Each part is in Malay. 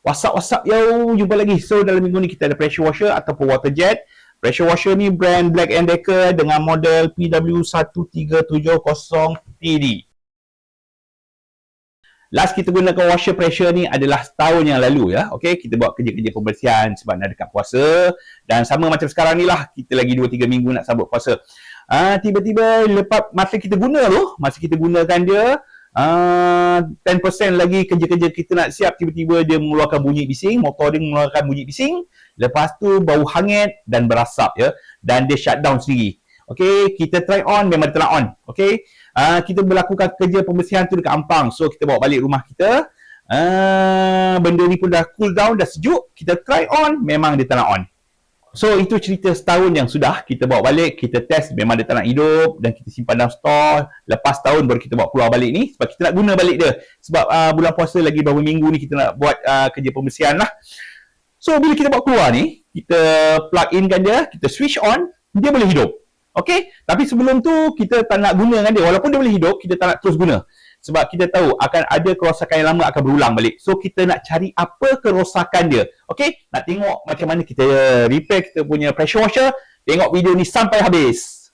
WhatsApp yo, jumpa lagi. So dalam minggu ni kita ada pressure washer ataupun water jet. Pressure washer ni brand Black & Decker dengan model PW1370TD. Last kita gunakan washer pressure ni adalah setahun yang lalu ya. Okey, kita buat kerja-kerja pembersihan sebab nak dekat puasa, dan sama macam sekarang ni lah, kita lagi 2-3 minggu nak sambut puasa. Tiba-tiba lepas masa kita guna tu, masa kita gunakan dia, 10% lagi kerja-kerja kita nak siap, tiba-tiba dia mengeluarkan bunyi bising, motor dia mengeluarkan bunyi bising, lepas tu bau hangit dan berasap ya, dan dia shutdown sendiri. Okey, kita try on, memang dia tak nak on. Okey, kita melakukan kerja pembersihan tu dekat Ampang, so kita bawa balik rumah kita. Benda ni pun dah cool down, dah sejuk, kita try on, memang dia tak nak on. So itu cerita setahun yang sudah kita bawa balik, kita test, memang dia tak nak hidup, dan kita simpan dalam store. Lepas tahun baru kita bawa keluar balik ni, sebab kita nak guna balik dia. Sebab bulan puasa lagi beberapa minggu ni kita nak buat kerja pembersihan lah. So bila kita bawa keluar ni, kita plug in kan dia, kita switch on, dia boleh hidup. Okey, tapi sebelum tu kita tak nak gunakan dia. Walaupun dia boleh hidup, kita tak nak terus guna. Sebab kita tahu akan ada kerosakan yang lama akan berulang balik. So kita nak cari apa kerosakan dia. Okey, nak tengok macam mana kita repair kita punya pressure washer. Tengok video ni sampai habis.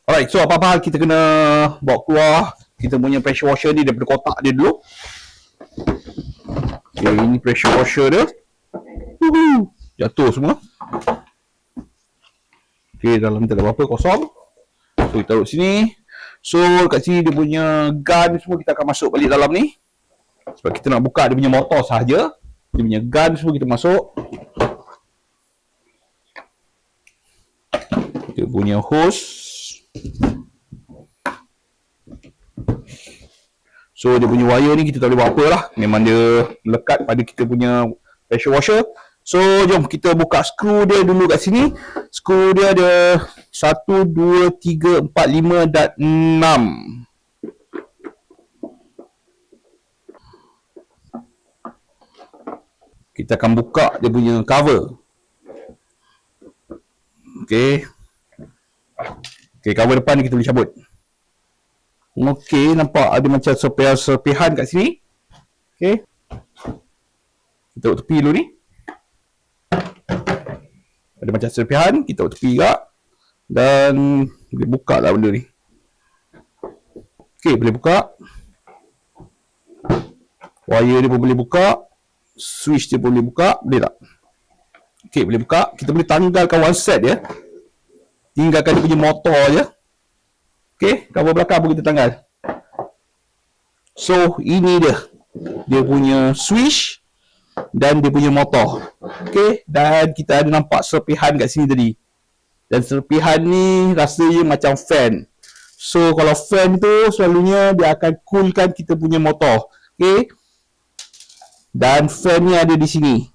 Alright, so apa-apa hal kita kena bawa keluar kita punya pressure washer ni daripada kotak dia dulu. Okay, ini pressure washer dia. Jatuh semua. Okay, dalam tak ada apa-apa, kosong. So kita taruh sini. So kat sini dia punya gun semua kita akan masuk balik dalam ni. Sebab kita nak buka dia punya motor sahaja. Dia punya gun semua kita masuk. Dia punya hose. So dia punya wire ni kita tak boleh buat apa lah, memang dia lekat pada kita punya pressure washer. So jom kita buka skru dia dulu kat sini. Skru dia ada 1, 2, 3, 4, 5 dan 6. Kita akan buka dia punya cover. Okay, cover depan ni kita boleh cabut. Okey, nampak ada macam serpihan kat sini. Okey. Kita buat tepi dulu ni. Ada macam serpihan, kita buat tepi juga. Dan boleh buka lah benda ni. Okey, boleh buka. Wire dia pun boleh buka. Switch dia pun boleh buka. Boleh tak? Okey, boleh buka. Kita boleh tanggalkan one set dia. Tinggalkan dia punya motor je. Okey, cover belakang pun kita tanggal. So, ini dia. Dia punya switch dan dia punya motor. Okey, dan kita ada nampak serpihan kat sini tadi. Dan serpihan ni rasanya macam fan. So, kalau fan tu selalunya dia akan coolkan kita punya motor. Okey. Dan fan ni ada di sini.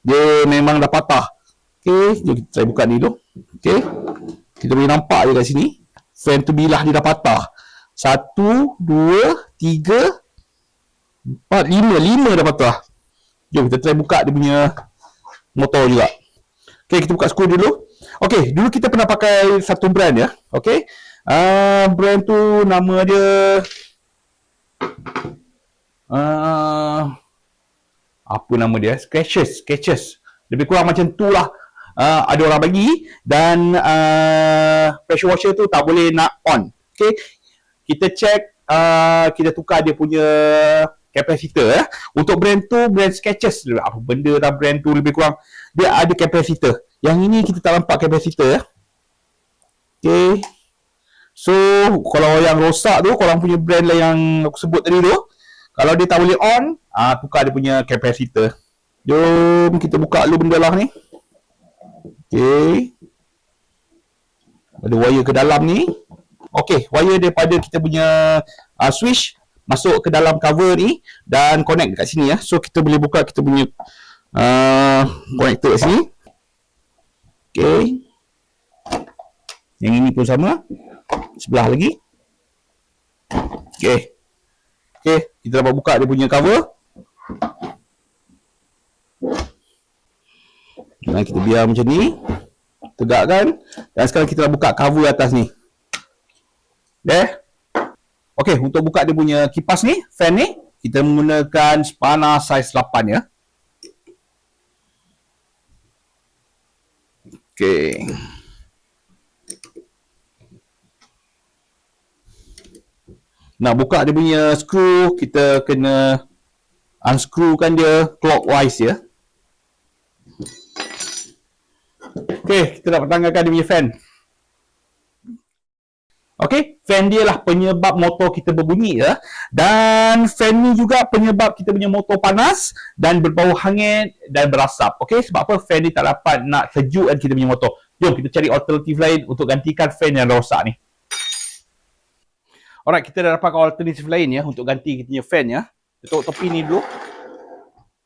Dia memang dah patah. Okey, jom kita try buka ni dulu. Okey. Kita boleh nampak je kat sini. Fan tu bilah dia dah patah. 1, 2, 3, 4, 5 dah patah. Jom kita try buka dia punya motor juga. Okay, kita buka skru dulu. Okay, dulu kita pernah pakai satu brand ya. Okay, brand tu nama dia apa nama dia? Skechers. Lebih kurang macam tu lah. Ada orang bagi, dan pressure washer tu tak boleh nak on. Okay, kita check, kita tukar dia punya capacitor ya. Untuk brand tu, brand Skechers, apa benda dah brand tu lebih kurang dia ada capacitor. Yang ini kita tak nampak capacitor ya. Okay, so kalau yang rosak tu, korang punya brand lah yang aku sebut tadi tu, kalau dia tak boleh on, tukar dia punya capacitor. Jom kita buka dulu benda lah ni. Okey. Ada wire ke dalam ni. Okey, wire daripada kita punya switch masuk ke dalam cover ni dan connect dekat sini ya. So kita boleh buka kita punya connector kat sini. Okey. Yang ini pun sama. Sebelah lagi. Okey. Okey, kita dapat buka dia punya cover. Dan kita biar macam ni, tegakkan. Dan sekarang kita dah buka cover atas ni. Okay. Okay, untuk buka dia punya kipas ni, fan ni, kita menggunakan spana saiz 8 ya. Okay. Nak buka dia punya skru, kita kena unscrewkan dia clockwise ya. Okay, kita dah pertanggalkan dia punya fan. Okay, fan dia lah penyebab motor kita berbunyi ya. Dan fan ni juga penyebab kita punya motor panas dan berbau hangit dan berasap. Okay, sebab apa fan ni tak dapat nak sejukkan kita punya motor. Jom kita cari alternatif lain untuk gantikan fan yang rosak ni. Alright, kita dah dapatkan alternatif lain ya untuk ganti kita punya fan ya. Kita tengok tepi ni dulu.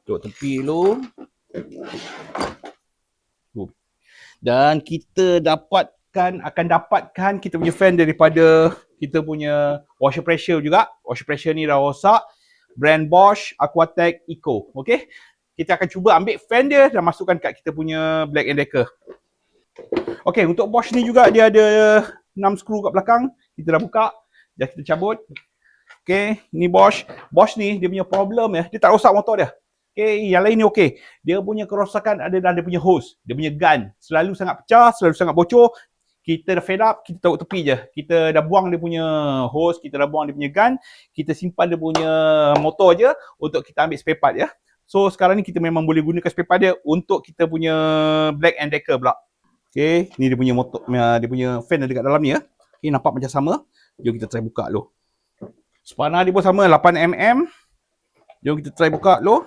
Tengok tepi dulu. Dan kita akan dapatkan kita punya fan daripada kita punya washer pressure juga. Washer pressure ni dah rosak. Brand Bosch Aquatech Eco. Okay. Kita akan cuba ambil fan dia dan masukkan kat kita punya Black & Decker. Okay, untuk Bosch ni juga dia ada 6 skru kat belakang. Kita dah buka. Dah kita cabut. Okay, ni Bosch. Bosch ni dia punya problem ya. Dia tak rosak motor dia. Okay, yang lain ni okey. Dia punya kerosakan ada dalam dia punya hose. Dia punya gun. Selalu sangat pecah, selalu sangat bocor. Kita dah fed up, kita taruh tepi je. Kita dah buang dia punya hose, kita dah buang dia punya gun. Kita simpan dia punya motor je untuk kita ambil spare part ya. So sekarang ni kita memang boleh gunakan spare part dia untuk kita punya Black & Decker pula. Okay, ni dia punya motor, dia punya fan ada dekat dalam ni ya. Okay, nampak macam sama. Jom kita try buka dulu. Spana dia pun sama 8mm. Jom kita try buka dulu.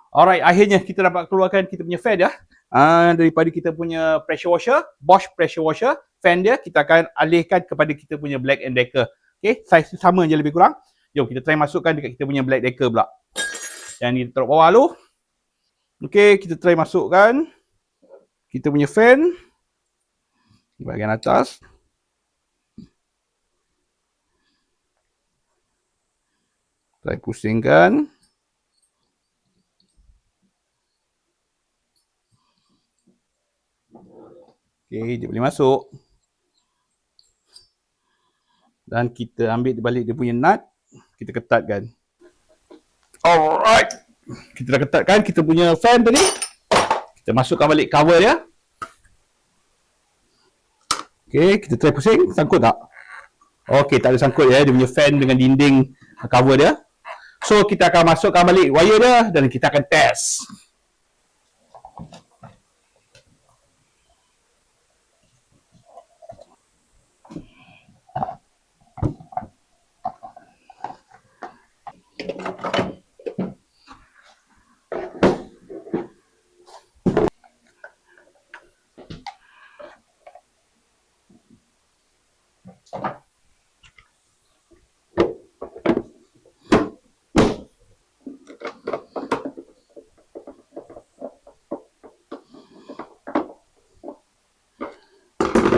Alright, akhirnya kita dapat keluarkan kita punya fan ya. Daripada kita punya pressure washer, Bosch pressure washer, fan dia kita akan alihkan kepada kita punya Black & Decker. Okay, saiz sama je lebih kurang. Jom kita try masukkan dekat kita punya Black Decker pula. Yang ni taruh bawah dulu. Okay, kita try masukkan kita punya fan di bahagian atas. Try pusingkan. Okay, dia boleh masuk. Dan kita ambil balik dia punya nut. Kita ketatkan. Alright. Kita dah ketatkan kita punya fan tadi. Kita masukkan balik cover dia. Okay, kita try pusing. Sangkut tak? Okay, tak ada sangkut ya. Dia punya fan dengan dinding cover dia. So, kita akan masukkan balik wire dia dan kita akan test.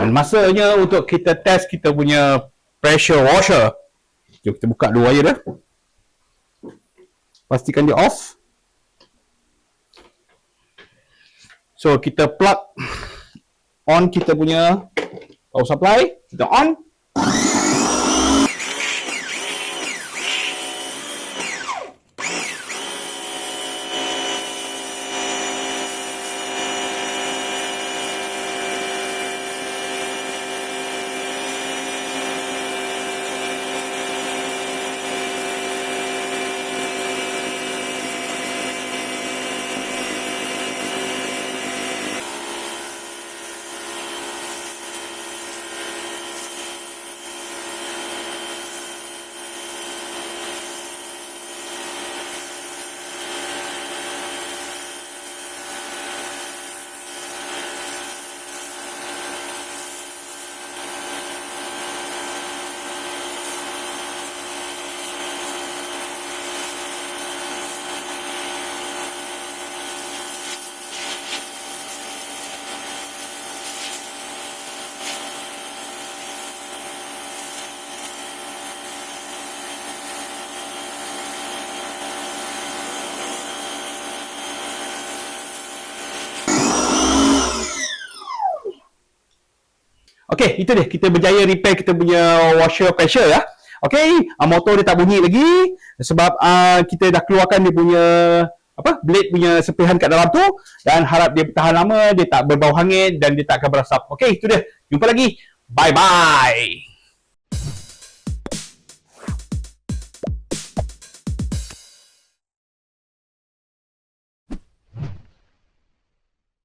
Dan masanya untuk kita test kita punya pressure washer. Jom kita buka dulu wire dia. Pastikan dia off. So kita plug on kita punya power supply. Kita on. Okey, itu dia. Kita berjaya repair kita punya washer pressure ya. Okey, motor dia tak bunyi lagi sebab kita dah keluarkan dia punya blade punya serpihan kat dalam tu, dan harap dia bertahan lama, dia tak berbau hangit dan dia tak akan berasap. Okey, itu dia. Jumpa lagi. Bye bye.